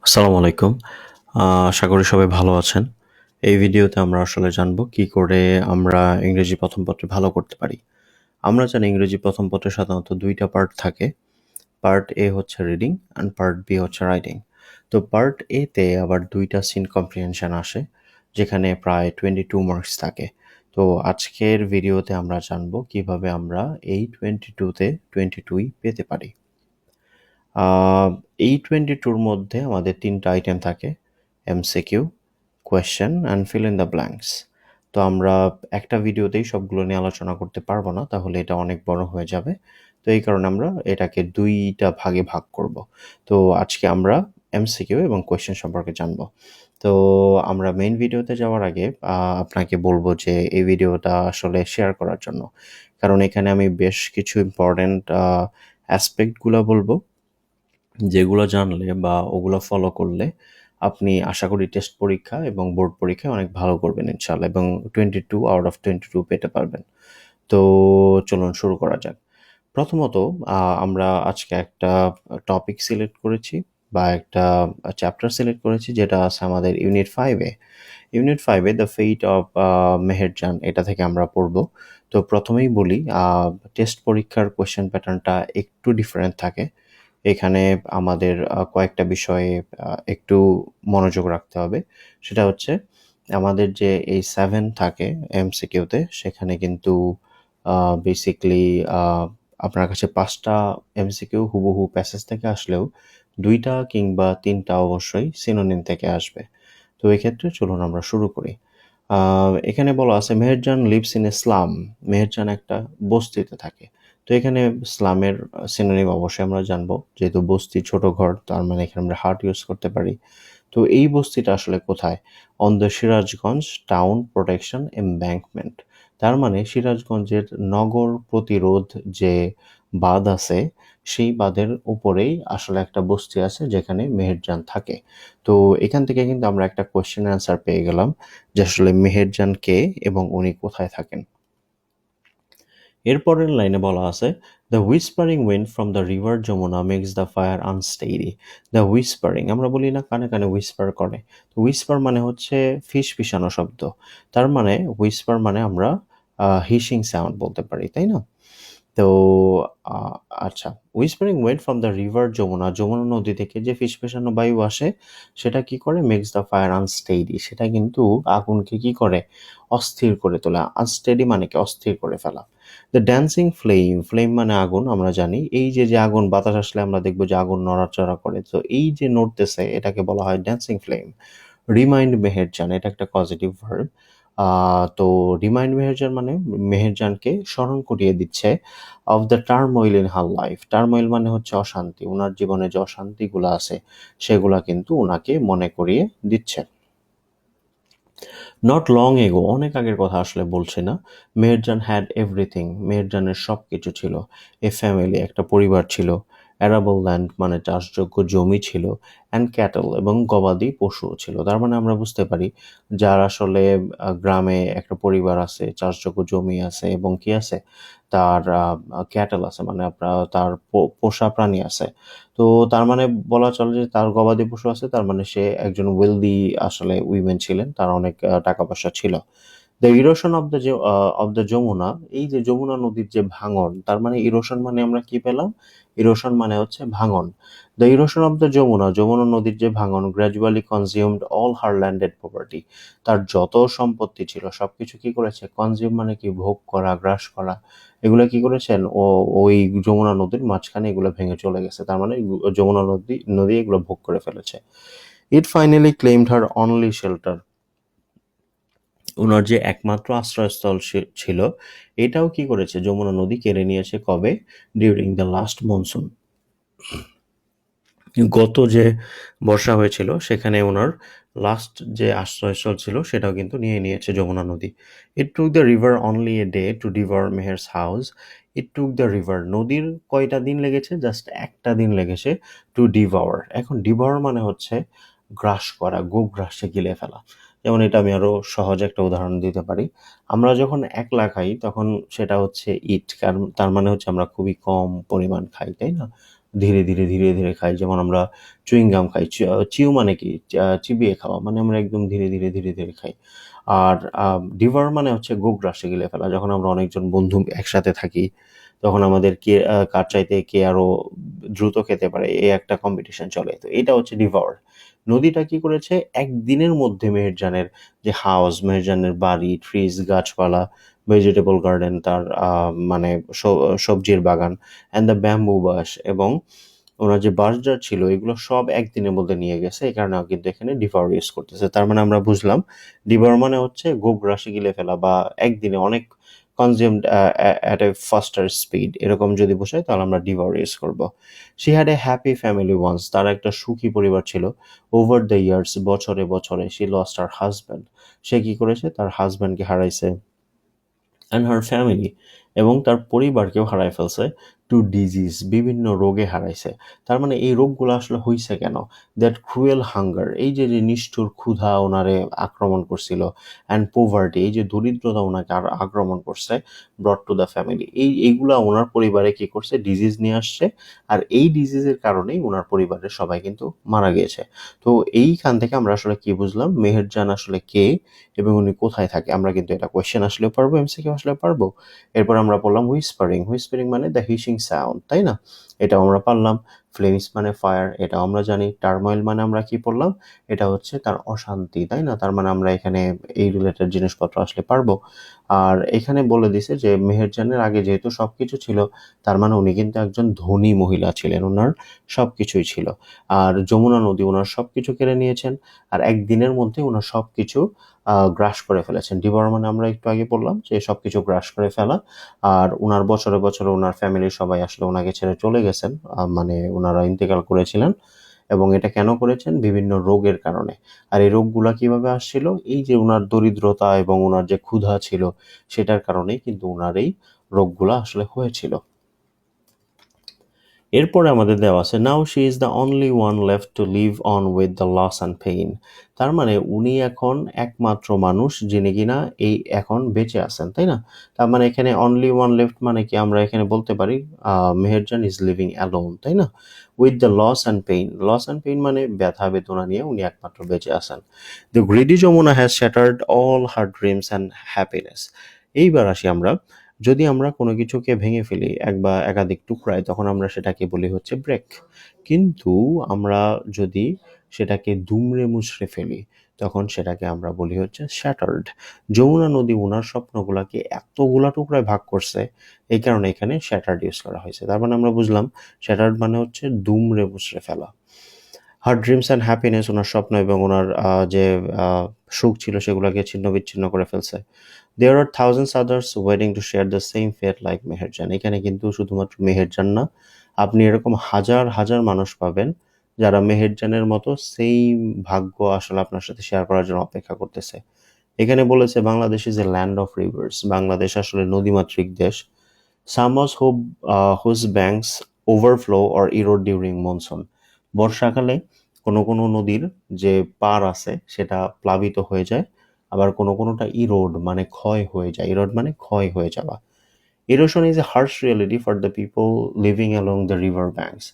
আসসালামু আলাইকুম। আশা করি সবাই ভালো আছেন। এই ভিডিওতে আমরা আসলে জানবো কি করে আমরা ইংরেজি প্রথম পত্রে ভালো করতে পারি। আমরা জানি ইংরেজি প্রথম পত্রে সাধারণত ২ টা পার্ট থাকে। পার্ট এ হচ্ছে রিডিং অ্যান্ড পার্ট বি হচ্ছে রাইটিং। তো পার্ট এ তে আবার ২ টা সিন কম্প্রিহেনশন আসে, যেখানে প্রায় 22 মার্কস থাকে। তো আজকের ভিডিওতে আমরা জানবো কিভাবে আমরা এই 22 তে 22ই পেতে পারি। আ এই 22 র মধ্যে আমাদের ৩ টা আইটেম থাকে। MCQ, question and fill in the blanks. তো আমরা একটা ভিডিওতেই সবগুলো নিয়ে আলোচনা করতে পারবো না, তাহলে এটা অনেক বড় হয়ে যাবে। তো এই কারণে আমরা এটাকে ২ টা ভাগে ভাগ করব। তো আজকে আমরা এমসিকিউ এবং কোয়েশ্চেন সম্পর্কে জানবো। তো আমরা মেইন ভিডিওতে যাওয়ার আগে আপনাকে বলবো যে এই ভিডিওটা আসলে শেয়ার করার জন্য। কারণ এখানে আমি বেশ কিছু ইম্পোর্টেন্ট অ্যাসপেক্ট গুলা বলবো, যেগুলো জানলে বা ওগুলো ফলো করলে আপনি আশা করি টেস্ট পরীক্ষা এবং বোর্ড পরীক্ষায় অনেক ভালো করবেন ইনশাআল্লাহ, এবং 22 আউট অফ 22 পেতে পারবেন। তো চলুন শুরু করা যাক। প্রথমত আমরা আজকে একটা টপিক সিলেক্ট করেছি বা একটা চ্যাপ্টার সিলেক্ট করেছি, যেটা আছে আমাদের ইউনিট 5 এ। ইউনিট 5 এ দ্য ফেট অফ মেহেরজান, এটা থেকে আমরা পড়ব। তো প্রথমেই বলি, টেস্ট পরীক্ষার কোয়েশ্চেন প্যাটার্নটা একটু ডিফারেন্ট থাকে। এখানে আমাদের কয়েকটা বিষয়ে একটু মনোযোগ রাখতে হবে। সেটা হচ্ছে আমাদের যে এই 7 থাকে এমসিকিউতে, সেখানে কিন্তু বেসিক্যালি আ আপনার কাছে ৫ টা এমসিকিউ হুবহু প্যাসেজ থেকে আসলেও ২ টা কিংবা ৩ টা অবশ্যই সিনোনিম থেকে আসবে। তো এক্ষেত্রে চলুন আমরা শুরু করি। এখানে বলা আছে Meherjaan lives in a slum. Meherjaan একটা বস্তিতে থাকে। তো এখানে স্লামের সিনোনিম অবশ্যই আমরা জানবো। যেহেতু বস্তি ছোট ঘর, তার মানে এখানে আমরা হার্ট ইউজ করতে পারি। তো এই বস্তিটা আসলে কোথায়? On the Sirajganj town protection embankment. তার মানে সিরাজগঞ্জের নগর প্রতিরোধ যে বাঁধ আছে, সেই বাঁধের উপরেই আসলে একটা বস্তি আছে যেখানে মেহেরজান থাকে। তো এখান থেকে কিন্তু আমরা একটা কোয়েশ্চেন অ্যান্সার পেয়ে গেলাম যে আসলে মেহেরজান কে এবং উনি কোথায় থাকেন। এরপরের লাইনে বলা আছে, the whispering wind from the river Jamuna makes the fire unsteady. The whispering, আমরা বলি না কানে কানে হুইসপার করে। তো হুইসপার মানে হচ্ছে ফিসফিসানো শব্দ। তার মানে হুইসপার মানে আমরা হিসিং সাউন্ড বলতে পারি, তাই না? তো আ আচ্ছা, whispering wind from the river Jamuna, Jamuna নদী থেকে যে ফিসফিসানো বায়ু আসে, সেটা কি করে? মেক্স দ্য ফায়ার আনস্টেডি, সেটা কিন্তু আগুনকে কি করে? অস্থির করে তোলে। আনস্টেডি মানে কি? অস্থির করে ফেলা। দ্য ড্যান্সিং ফ্লেম, ফ্লেম মানে আগুন, আমরা জানি। এই যে আগুন, বাতাস আসলে আমরা দেখব যে আগুন নড়াচড়া করে। তো এই যে নড়তেছে, এটাকে বলা হয় ড্যান্সিং ফ্লেম। রিমাইন্ড মেহেরজান, এটা একটা পজিটিভ ভার্ব। তো রিমাইন্ড মেহেরজান মানে মেহেরজানকে স্মরণ করিয়ে দিচ্ছে of the turmoil in her life. Turmoil মানে হচ্ছে অশান্তি। উনার জীবনে যে অশান্তিগুলো আছে, সেগুলা কিন্তু উনাকে মনে করিয়ে দিচ্ছে। নট লং এগো, অনেক আগের কথা আসলে বলছি না। মেহেরজান হ্যাড এভরিথিং, মেহেরজানের সব কিছু ছিল। এ ফ্যামিলি, একটা পরিবার ছিল। অ্যারাবল ল্যান্ড মানে চাষযোগ্য জমি ছিল। অ্যান্ড ক্যাটল এবং গবাদি পশুও ছিল। তার মানে আমরা বুঝতে পারি, যার আসলে গ্রামে একটা পরিবার আছে, চাষযোগ্য জমি আছে এবং কি আছে, তার ক্যাটল আছে, মানে আপনার তার পোষা প্রাণী আছে। তো তার মানে বলা চলে যে তার গবাদি পশু আছে, তার মানে সে একজন ওয়েলদি আসলে উইমেন ছিলেন, তার অনেক টাকা পয়সা ছিল। The erosion of the of the Jamuna, এই যে যমুনা নদীর যে ভাঙন, তার মানে ইরোশন মানে আমরা কি পেলাম? ইরোশন মানে হচ্ছে ভাঙন। The erosion of the Jamuna, Jamuna নদীর যে ভাঙন gradually consumed all her landed property, তার যত সম্পত্তি ছিল সবকিছু কি করেছে? কনজিউম মানে কি? ভোগ করা, গ্রাস করা। এগুলো কি করেছেন? ওই যমুনা নদীর মাঝখানে এগুলো ভেঙে চলে গেছে। তার মানে যমুনা নদী এগুলো ভোগ করে ফেলেছে। ইট ফাইনালি ক্লেইমড হার অনলি শেল্টার, উনার যে একমাত্র আশ্রয়স্থল ছিল, এটাও কি করেছে? যমুনা নদী কেড়ে নিয়েছে। কবে? ডিউরিং দ্য লাস্ট মনসুন, গত যে বর্ষা হয়েছিল সেখানে ওনার লাস্ট যে আশ্রয়স্থল ছিল সেটাও কিন্তু নিয়ে নিয়েছে যমুনা নদী। It took the river only a day to devour Meher's house. It took the river, নদীর কয়টা দিন লেগেছে? জাস্ট একটা দিন লেগেছে। টু ডিভাওয়ার, এখন ডিভাওয়ার মানে হচ্ছে গ্রাস করা, গোগ্রাসে গিলে ফেলা। যেমন এটা আমি আরো সহজ একটা উদাহরণ দিতে পারি। আমরা যখন একলা খাই তখন সেটা হচ্ছে ইট, কারণ তার মানে হচ্ছে আমরা খুবই কম পরিমাণ খাই, তাই না? ধীরে ধীরে ধীরে ধীরে খাই, যেমন আমরা চুইং গাম খাই। চিউ মানে কি? চিবিয়ে খাওয়া, মানে আমরা একদম ধীরে ধীরে ধীরে ধীরে খাই। আর ডিভার মানে হচ্ছে গোগ্রাসে গিলে ফেলা। যখন আমরা অনেকজন বন্ধু একসাথে থাকি তখন আমাদের কে কার চাইতে কে আরো দ্রুত খেতে পারে এই একটা কম্পিটিশন চলে, তো এটা হচ্ছে ডিভার। নদীটা কি করেছে একদিনের মধ্যে মেহেরজানের যে হাউস, মেহেরজানের বাড়ি, ট্রিজ, গাছপালা, ভেজিটেবল গার্ডেন, তার মানে সবজির বাগান, অ্যান্ড দ্য ব্যাম্বু বাস, এবং ওনার যে বাঁশঝাড় ছিল এগুলো সব একদিনের মধ্যে নিয়ে গেছে। এই কারণে কিন্তু এখানে ডিভার ইউজ করতেছে। তার মানে আমরা বুঝলাম ডিভার মানে হচ্ছে গোগ্রাসে গিলে ফেলা, বা একদিনে অনেক consumed at a faster speed, এরকম যদি বোঝায় তাহলে আমরা ডিভার ইউজ করবো। She had a happy family once, তার একটা সুখী পরিবার ছিল। ওভার দ্য ইয়ার্স, বছরে বছরে, শি লস্ট হার হাজব্যান্ড, সে কি করেছে তার হাজব্যান্ডকে হারাইছে, অ্যান্ড হার ফ্যামিলি, এবং তার পরিবারকেও হারায় ফেলছে, টু ডিজিজ, বিভিন্ন রোগে হারাইছে। তার মানে এই রোগগুলো আসলে হইছে কেন? দ্যাট ক্রুয়েল হাঙ্গার, এই যে যে নিষ্ঠুর ক্ষুধা ওনারে আক্রমণ করছিল, অ্যান্ড পোভার্টি, এই যে দরিদ্রতা ওনাকে আর আক্রমণ করছে, ব্রট টু দ্য ফ্যামিলি, এইগুলা ওনার পরিবারে কি করছে, ডিজিজ নিয়ে আসছে। আর এই ডিজিজের কারণেই ওনার পরিবারের সবাই কিন্তু মারা গিয়েছে। তো এইখান থেকে আমরা আসলে কি বুঝলাম, মেহেরজান আসলে কে এবং উনি কোথায় থাকে? আমরা কিন্তু এটা কোয়েশ্চেন আসলেও পারবো, এমসিকিউ আসলেও পারবো। এরপর আমরা বললাম হুইসপারিং, হুইসপারিং মানে দ্য হিসিং সাউন্ড, তাই না? এটাও আমরা পারলাম। ফ্লেমস মানে ফায়ার, এটাও আমরা জানি। টার্ময়েল মানে আমরা কি পড়লাম, এটা হচ্ছে তার অশান্তি, তাই না? তার মানে আমরা এখানে এই রিলেটেড জিনিসপত্র আসলে পারবো। আর এখানে বলে দিছে যে মেহেরজানের আগে যেহেতু সবকিছু ছিল, তার মানে উনি কিন্তু একজন ধনী মহিলা ছিলেন, ওনার সবকিছুই ছিল। আর যমুনা নদী ওনার সবকিছু কেড়ে নিয়েছেন, আর একদিনের মধ্যে ওনার সবকিছু গ্রাস করে ফেলেছেন। ডিভোর মানে আমরা একটু আগে বললাম যে সবকিছু গ্রাস করে ফেলা। আর ওনার বছরে বছরে ওনার ফ্যামিলির সবাই আসলে ওনাকে ছেড়ে চলে গেছেন, মানে ওনারা ইন্তেকাল করেছিলেন। এবং এটা কেন করেছেন? বিভিন্ন রোগের কারণে। আর এই রোগগুলা কিভাবে আসছিল? এই যে ওনার দরিদ্রতা এবং ওনার যে ক্ষুধা ছিল সেটার কারণেই কিন্তু ওনার এই রোগগুলা আসলে হয়েছিল। এরপরে আমাদের দেওয়া আছে now she is the only one left to live on with the loss and pain. তার মানে উনি এখন একমাত্র মানুষ যিনি কিনা এই এখন বেঁচে আছেন, তাই না? তার মানে এখানে অনলি ওয়ান লেফট মানে কি, আমরা এখানে বলতে পারি মেহেরজান ইজ লিভিং অ্যালোন, তাই না? With the loss and pain, loss and pain মানে ব্যথা বেদনা নিয়ে উনি একমাত্র বেঁচে আছেন। The greedy Jamuna has shattered all her dreams and happiness. এইবার আসি আমরা, যদি আমরা কোনো কিছুকে ভেঙে ফেলি এক বা একাধিক টুকরায় তখন আমরা সেটাকে বলি হচ্ছে ব্রেক। কিন্তু আমরা যদি সেটাকে দুমড়ে মুচড়ে ফেলি তখন সেটাকে আমরা বলি হচ্ছে শ্যাটার্ড। যমুনা নদী ওনার স্বপ্নগুলাকে এতগুলা টুকরায় ভাগ করছে, এই কারণে এখানে শ্যাটার্ড ইউজ করা হয়েছে। তার মানে আমরা বুঝলাম শ্যাটার্ড মানে হচ্ছে দুমড়ে মুচড়ে ফেলা। হার ড্রিমস অ্যান্ড হ্যাপিনেস, ওনার স্বপ্ন এবং ওনার যে সুখ ছিল সেগুলোকে ছিন্ন বিচ্ছিন্ন করে ফেলছে। There are thousands others waiting to share the same fate like Meherjan. এখানে কিন্তু শুধুমাত্র মেহেরজান না, আপনি এরকম হাজার হাজার মানুষ পাবেন যারা মেহেরজানের মতো সেম ভাগ্য আসলে আপনার সাথে শেয়ার করার জন্য অপেক্ষা করতেছে। এখানে বলেছে Bangladesh is a land of rivers, Bangladesh আসলে নদীমাতৃক দেশ। Summers whose banks overflow or erode during monsoon. বর্ষাকালে কোনো কোনো নদীর যে পার আছে সেটা প্লাবিত হয়ে যায়, আবার কোনো কোনোটা ইরোড মানে ক্ষয় হয়ে যায়। ইরোড মানে ক্ষয় হয়ে যাওয়া। Erosion is a harsh reality for the people living along the river banks.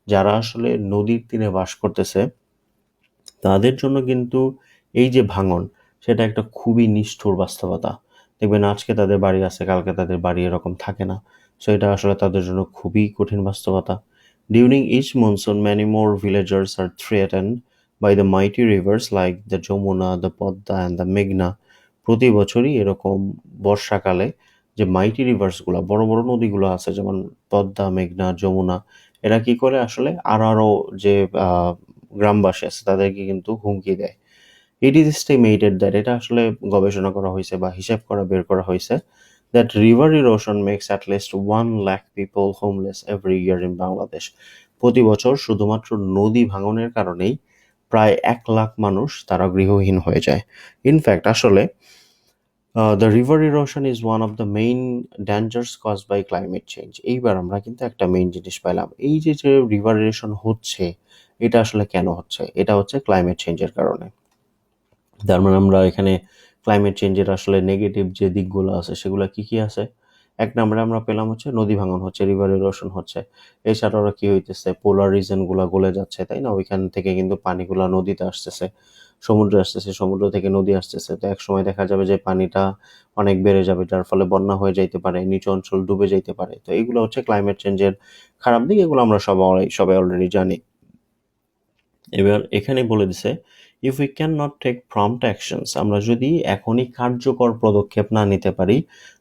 যারা আসলে নদীর তীরে বাস করতেছে তাদের জন্য কিন্তু এই যে ভাঙন সেটা একটা খুবই নিষ্ঠুর বাস্তবতা। দেখবেন আজকে তাদের বাড়ি আছে, কালকে তাদের বাড়ি এরকম থাকে না। সো এটা আসলে তাদের জন্য খুবই কঠিন বাস্তবতা। During each monsoon many more villagers are threatened by the mighty rivers like the Jamuna, the Padma and the মেঘনা। প্রতি বছরই এরকম বর্ষাকালে যে মাইটি রিভার্সগুলো, বড় বড় নদীগুলো আছে যেমন পদ্মা, মেঘনা, যমুনা, এরা কি করে আসলে আরও যে গ্রামবাসী আছে তাদেরকে কিন্তু হুমকি দেয়। ইট ইজ এস্টিমেটেড দ্যাট, এটা আসলে গবেষণা করা হয়েছে বা হিসাব করা বের করা হয়েছে, that river erosion makes at least 1 lakh people homeless every year in Bangladesh. প্রতি বছর শুধুমাত্র নদী ভাঙনের কারণেই প্রায় 1 লাখ মানুষ তারা গৃহহীন হয়ে যায়। ইনফ্যাক্ট আসলে the river erosion is one of the main dangers cause by climate change. এইবার আমরা কিন্তু একটা মেইন জিনিস পাইলাম, এই যে যে রিভার ইরোশন হচ্ছে এটা আসলে কেন হচ্ছে? এটা হচ্ছে ক্লাইমেট চেঞ্জের কারণে। তার মানে আমরা এখানে ক্লাইমেট চেঞ্জের আসলে নেগেটিভ যে দিকগুলো আছে সেগুলো কি কি আছে? এক নম্বরে আমরা পেলাম হচ্ছে নদী ভাঙন হচ্ছে, রিভার ইরোশন হচ্ছে। এছাড়াও কি হইতেছে, পোলার রিজনগুলা গলে যাচ্ছে, তাই না? ওইখান থেকে কিন্তু পানিগুলা নদীতে আসতেছে, সমুদ্রে আসতেছে, সমুদ্র থেকে নদী আসতেছে। তো এক সময় দেখা যাবে যে পানিটা অনেক বেড়ে যাবে, যার ফলে বন্যা হয়ে যাইতে পারে, নিচু অঞ্চল ডুবে যাইতে পারে। তো এইগুলো হচ্ছে ক্লাইমেট চেঞ্জের খারাপ দিক, এগুলো আমরা সবাই অলরেডি জানি। এবার এখানে বলে দিছে, if we can not take prompt actions, আমরা যদি এখনই কার্যকর পদক্ষেপ না নিতে পারি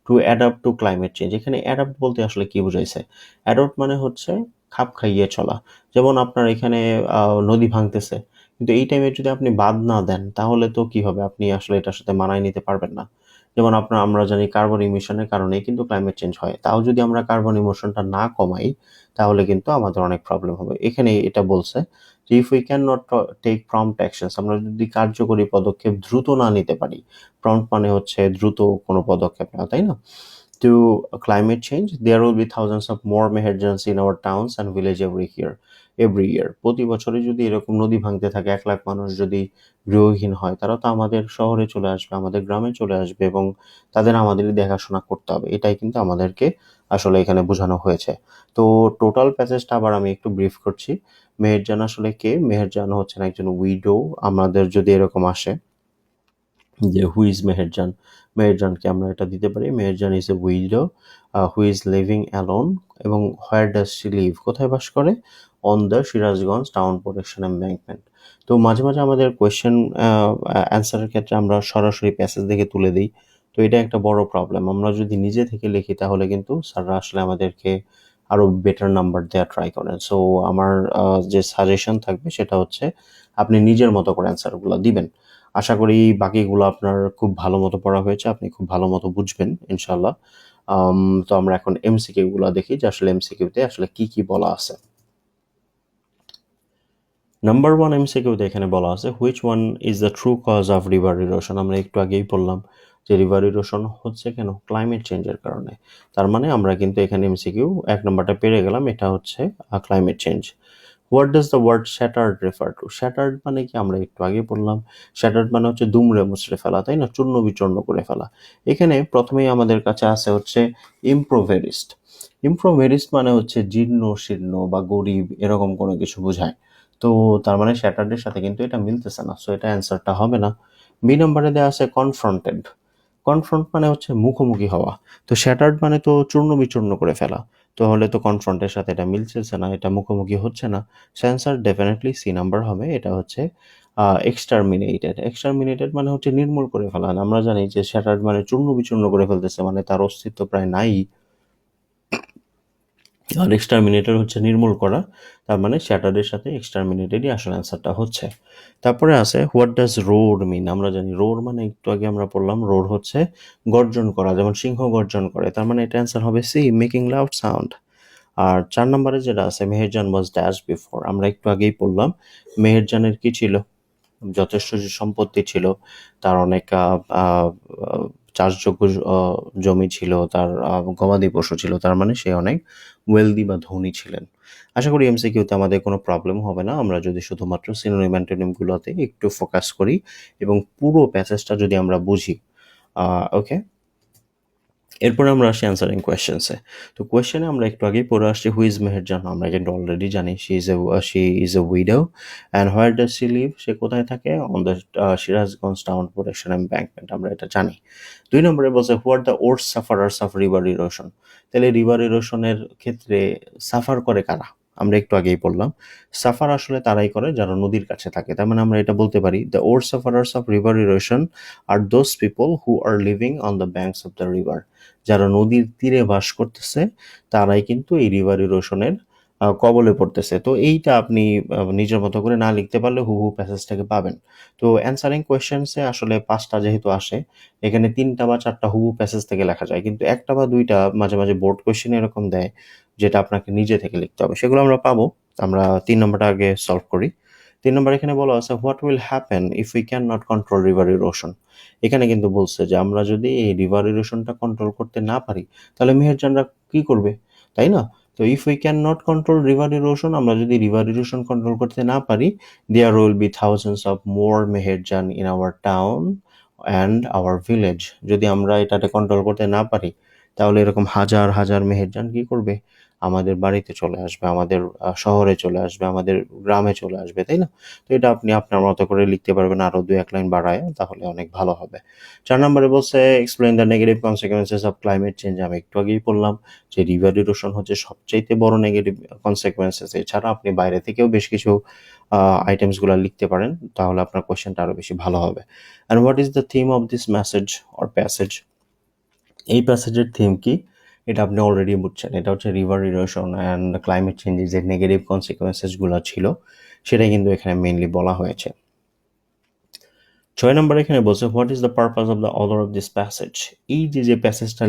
to adapt to climate change. এখানে অ্যাডাপ্ট বলতে আসলে কি বোঝাইছে? অ্যাডাপ্ট মানে হচ্ছে খাপ খাইয়ে চলা। যেমন আপনার এখানে নদী ভাঙতেছে, কিন্তু এই টাইমে যদি আপনি বাঁধ না দেন তাহলে তো কি হবে, আপনি আসলে এটার সাথে মানায় নিতে পারবেন না। যেমন আমরা জানি কার্বন ইমিশনের কারণেই কিন্তু ক্লাইমেট চেঞ্জ হয়। তাও যদি আমরা কার্বন ইমিশনটা না কমাই তাহলে কিন্তু আমাদের অনেক প্রবলেম হবে। এখানে এটা বলছে যে if we can not take prompt actions, আমরা যদি কার্যকরী পদক্ষেপ দ্রুত না নিতে পারি, প্রম্পট মানে হচ্ছে দ্রুত কোনো পদক্ষেপ নেওয়া, তাই না? To climate change, there will be thousands of more meherjans in our towns and village every year. প্রতি বছরে যদি এরকম নদী ভাঙতে থাকে, 1 লাখ মানুষ যদি গৃহহীন হয়, তারা তো আমাদের শহরে চলে আসবে, আমাদের গ্রামে চলে আসবে, এবং তাদের আমাদেরই দেখাশোনা করতে হবে। এটাই কিন্তু আমাদেরকে আসলে এখানে বোঝানো হয়েছে। তো টোটাল প্যাসেজটা আবার আমি একটু ব্রিফ করছি। মেহেরজান আসলে কে? মেহেরজান হচ্ছেন একজন উইডো। আমাদের যদি এরকম আসে যে হু ইজ মেহেরজান, মেহেরজানকে আমরা এটা দিতে পারি, Meherjan is a widow who is living alone, এবং হোয়ার ডাজ শি লিভ, কোথায় বাস করে? On the Sirajganj town protection embankment. তো মাঝে মাঝে আমাদের কোয়েশ্চেন অ্যান্সারের ক্ষেত্রে আমরা সরাসরি প্যাসেজ দেখে তুলে দিই। তো এটা একটা বড় প্রবলেম। আমরা যদি নিজে থেকে লিখি তাহলে কিন্তু স্যাররা আসলে আমাদেরকে আরও বেটার নাম্বার দেওয়া ট্রাই করেন। সো আমার যে সাজেশন থাকবে সেটা হচ্ছে আপনি নিজের মতো করে অ্যান্সারগুলো দিবেন। আশা করি বাকিগুলো আপনার খুব ভালো মতো পড়া হয়েছে, আপনি খুব ভালো মতো বুঝবেন ইনশাল্লাহ। তো আমরা এখন এমসিকিউ গুলো দেখি যে আসলে এমসিকিউতে আসলে কি কি বলা আছে। নাম্বার 1 এমসিকিউতে এখানে বলা আছে, which one is the true cause of river erosion. আমরা একটু আগেই বললাম যে রিভার ইরোশন হচ্ছে কেন? ক্লাইমেট চেঞ্জের কারণে। তার মানে আমরা কিন্তু এখানে এমসিকিউ 1 নম্বরটা পেরে গেলাম, এটা হচ্ছে climate change. What does the word shattered refer to? Shattered মানে কি? আমরা একটু আগে বললাম শ্যাটার্ড মানে হচ্ছে দুমড়ে মুচড়ে ফেলা, তাই না? চূর্ণ বিচূর্ণ করে ফেলা। এখানে প্রথমেই আমাদের কাছে আছে হচ্ছে ইম্প্রোভেরিস্ট। ইম্প্রোভেরিস্ট মানে হচ্ছে জীর্ণ শীর্ণ বা গরিব, এরকম কোনো কিছু বোঝায়। তো তার মানে স্যাটারডের সাথে কিন্তু এটা মিলতেছে না, সো এটা অ্যান্সারটা হবে না। বি নম্বরে দেওয়া আছে কনফ্রন্টেড। কনফ্রন্ট মানে হচ্ছে মুখোমুখি হওয়া। তো শ্যাটার্ড মানে তো চূর্ণ বিচূর্ণ করে ফেলা। তাহলে তো কনফ্রন্টের সাথে এটা মিলতেছে না, এটা মুখোমুখি হচ্ছে না। So answer definitely C number হবে। এটা হচ্ছে এক্সটারমিনেটেড। এক্সটারমিনেটেড মানে হচ্ছে নির্মূল করে ফেলা। আমরা জানি যে শ্যাটার্ড মানে চূর্ণ বিচূর্ণ করে ফেলতেছে, মানে তার অস্তিত্ব প্রায় নাই। আর এক্সটারমিনেটর হচ্ছে নির্মূল করা। তার মানে শ্যাটারের সাথে এক্সটারমিনেটেডই আসল অ্যান্সারটা হচ্ছে। তারপরে আছে হোয়াট ডাজ রোর মিন। আমরা জানি রোর মানে একটু আগে আমরা পড়লাম, রোর হচ্ছে গর্জন করা, যেমন সিংহ গর্জন করে। তার মানে এটা অ্যান্সার হবে সি, মেকিং লাউড সাউন্ড। আর 4 নম্বরে যেটা আছে, মেহেরজান ওয়াজ ড্যাশ বিফোর। আমরা একটু আগেই পড়লাম মেহেরজানের কি ছিল? যথেষ্ট যে সম্পত্তি ছিল, তার অনেক চাষযোগ্য জমি ছিল, তার গবাদি পশু ছিল, তার মানে সে অনেক ওয়েলদি বা ধনী ছিলেন। আশা করি এমসিকিউতে আমাদের কোনো প্রবলেম হবে না, আমরা যদি শুধুমাত্র সিনোনিম অ্যান্টোনিমগুলোতে একটু ফোকাস করি এবং পুরো প্যাসেজটা যদি আমরা বুঝি। ওকে, এরপরে আমরা আসি অ্যান্সারিং কোয়েশ্চেন্সে। তো কোয়েশ্চেনে আমরা একটু আগেই পড়ে আসছি হু ইজ মেহেরজান। আমরা কিন্তু অলরেডি জানি she is a widow. And where does she live? সে কোথায় থাকে? On the Sirajganj town protection embankment. আমরা এটা জানি। 2 নম্বরে বলছে what the worst sufferers of river erosion. তাহলে রিভার ইরোশনের ক্ষেত্রে সাফার করে কারা? আমরা একটু আগেই বললাম সাফার আসলে তারাই করে যারা নদীর কাছে থাকে। তার মানে আমরা এটা বলতে পারি the worst sufferers of river erosion are those people who are living on the banks of the river. যারা নদীর তীরে বাস করতেছে তারাই কিন্তু এই রিভার ইরোশনের কবলে পড়তেছে। তো এইটা আপনি নিজের মতো করে না লিখতে পারলে হুবহু প্যাসেজটাকে পাবেন। তো অ্যান্সারিং কোয়েশ্চেন্সে আসলে 5টা যেহেতু আসে, এখানে 3টা বা 4টা হুবহু প্যাসেজ থেকে লেখা যায়, কিন্তু 1টা বা 2টা মাঝে মাঝে বোর্ড কোয়েশ্চেন এরকম দেয় যেটা আপনাকে নিজে থেকে লিখতে হবে, সেগুলো আমরা পাবো। আমরা 3 নম্বরটা আগে সলভ করি। 3 নম্বর এখানে বলা আছে what will happen if we can not control river erosion. এখানে কিন্তু বলছে যে আমরা যদি এই রিভার ইরোশনটা কন্ট্রোল করতে না পারি তাহলে মেহেরজানরা কি করবে, তাই না? তো if we can not control river erosion, আমরা যদি রিভার ইরোশন কন্ট্রোল করতে না পারি, there will be thousands of more Meherjaan in our town and our village. যদি আমরা এটাকে কন্ট্রোল করতে না পারি তাহলে এরকম হাজার হাজার মেহেরজান কি করবে, আমাদের বাড়িতে চলে আসবে, আমাদের শহরে চলে আসবে, আমাদের গ্রামে চলে আসবে, তাই না? তো এটা আপনি আপনার মতো করে লিখতে পারবেন আরো 2-1 লাইন বাড়ায়, তাহলে অনেক ভালো হবে। 4 নম্বরে বলছে explain the negative consequences of climate change. আমি একটু আগেই বললাম যে রিভার ইরোশন হচ্ছে সবচাইতে বড় নেগেটিভ কনসিকুয়েন্সেস। এছাড়া আপনি বাইরে থেকেও বেশ কিছু আইটেমস গুলা লিখতে পারেন, তাহলে আপনার কোয়েশ্চেনটা আরো বেশি ভালো হবে। And what is the theme of this message or passage? এই প্যাসেজের থিম কি, এটা আপনি অলরেডি বুঝছেন। এটা হচ্ছে রিভার ইরোশন অ্যান্ড ক্লাইমেট চেঞ্জের যে নেগেটিভ কনসিকুয়েন্সেসগুলো ছিল, সেটাই কিন্তু এখানে মেইনলি বলা হয়েছে। 6 নম্বরে এখানে বলছে what is the purpose of the author of this passage. এই যে প্যাসেজটা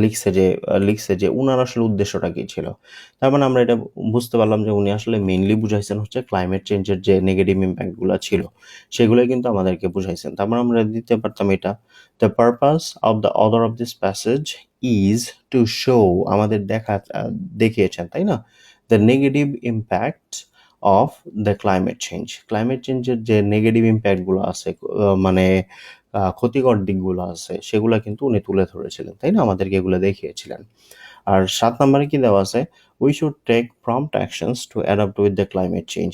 লিখছে যে উনার আসলে উদ্দেশ্যটা কি ছিল। তার মানে আমরা এটা বুঝতে পারলাম যে উনি আসলে মেইনলি বুঝাইছেন হচ্ছে ক্লাইমেট চেঞ্জের যে নেগেটিভ ইম্প্যাক্টগুলো ছিল, সেগুলোই কিন্তু আমাদেরকে বুঝাইছেন। তার মানে আমরা দিতে পারতাম এটা, the purpose of the author of this passage is to show, আমাদের দেখিয়েছেন, তাই না, the negative impact of the climate change. Climate চেঞ্জের যে নেগেটিভ ইম্প্যাক্টগুলো আছে, মানে ক্ষতিকর দিকগুলো আছে, সেগুলো কিন্তু উনি তুলে ধরেছিলেন, তাই না, আমাদেরকে এগুলো দেখিয়েছিলেন। আর 7 নম্বরে কি দেওয়া আছে, we should take prompt actions to adapt with the climate change.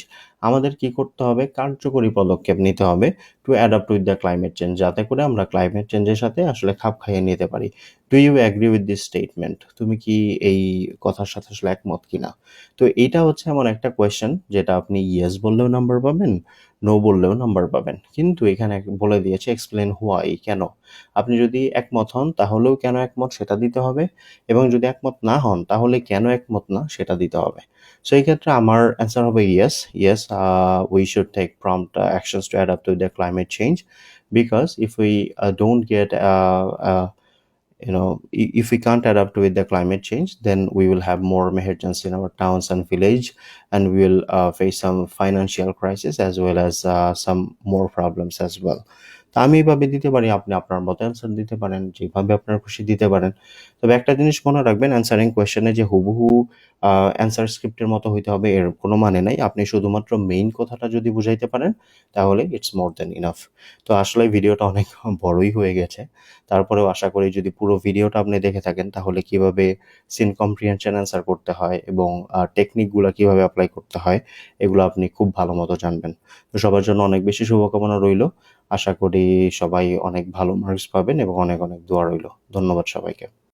আমাদের কি করতে হবে, কার্যকরী পদক্ষেপ নিতে হবে to adapt with the climate change, যাতে করে আমরা ক্লাইমেট চেঞ্জের সাথে আসলে খাপ খাইয়ে নিতে পারি। Do you agree with this statement? তুমি কি এই কথার সাথে আসলে একমত কিনা? তো এটা হচ্ছে এমন একটা কোয়েশ্চেন যেটা আপনি ইয়েস বললেও নাম্বার পাবেন, নো বললেও নাম্বার পাবেন, কিন্তু এখানে বলে দিয়েছে এক্সপ্লেন হোয়াই, কেন। আপনি যদি একমত হন তাহলেও কেন একমত সেটা দিতে হবে, এবং যদি একমত না হন তাহলে কেন একমত না সেটা দিতে হবে। সো এই ক্ষেত্রে আমার অ্যান্সার হবে yes, we should take prompt actions to adapt to the climate change, because if we don't get if we can't adapt with the climate change, then we will have more emergency in our towns and village, and we will face some financial crisis as well as some more problems as well. তা আমি এইভাবে দিতে পারি, আপনি আপনার মতো answer দিতে পারেন, যেভাবে আপনার খুশি দিতে পারেন। তবে একটা জিনিস মনে রাখবেন, অ্যান্সারিং কোয়েশ্চেনে যে হুবহু অ্যান্সার স্ক্রিপ্টের মতো হইতে হবে এর কোনো মানে নাই। আপনি শুধুমাত্র মেইন কথাটা যদি বুঝাইতে পারেন তাহলে ইটস মোর দেন ইনাফ। তো আসলে ভিডিওটা অনেক বড়ই হয়ে গেছে, তারপরেও আশা করি যদি পুরো ভিডিওটা আপনি দেখে থাকেন তাহলে কিভাবে সিন কম্প্রিহেনশন অ্যান্সার করতে হয় এবং টেকনিকগুলো কিভাবে অ্যাপ্লাই করতে হয়, এগুলো আপনি খুব ভালো মতো জানবেন। তো সবার জন্য অনেক বেশি শুভকামনা রইল। আশা করি সবাই অনেক ভালো মার্কস পাবেন এবং অনেক অনেক দোয়া রইল। ধন্যবাদ সবাইকে।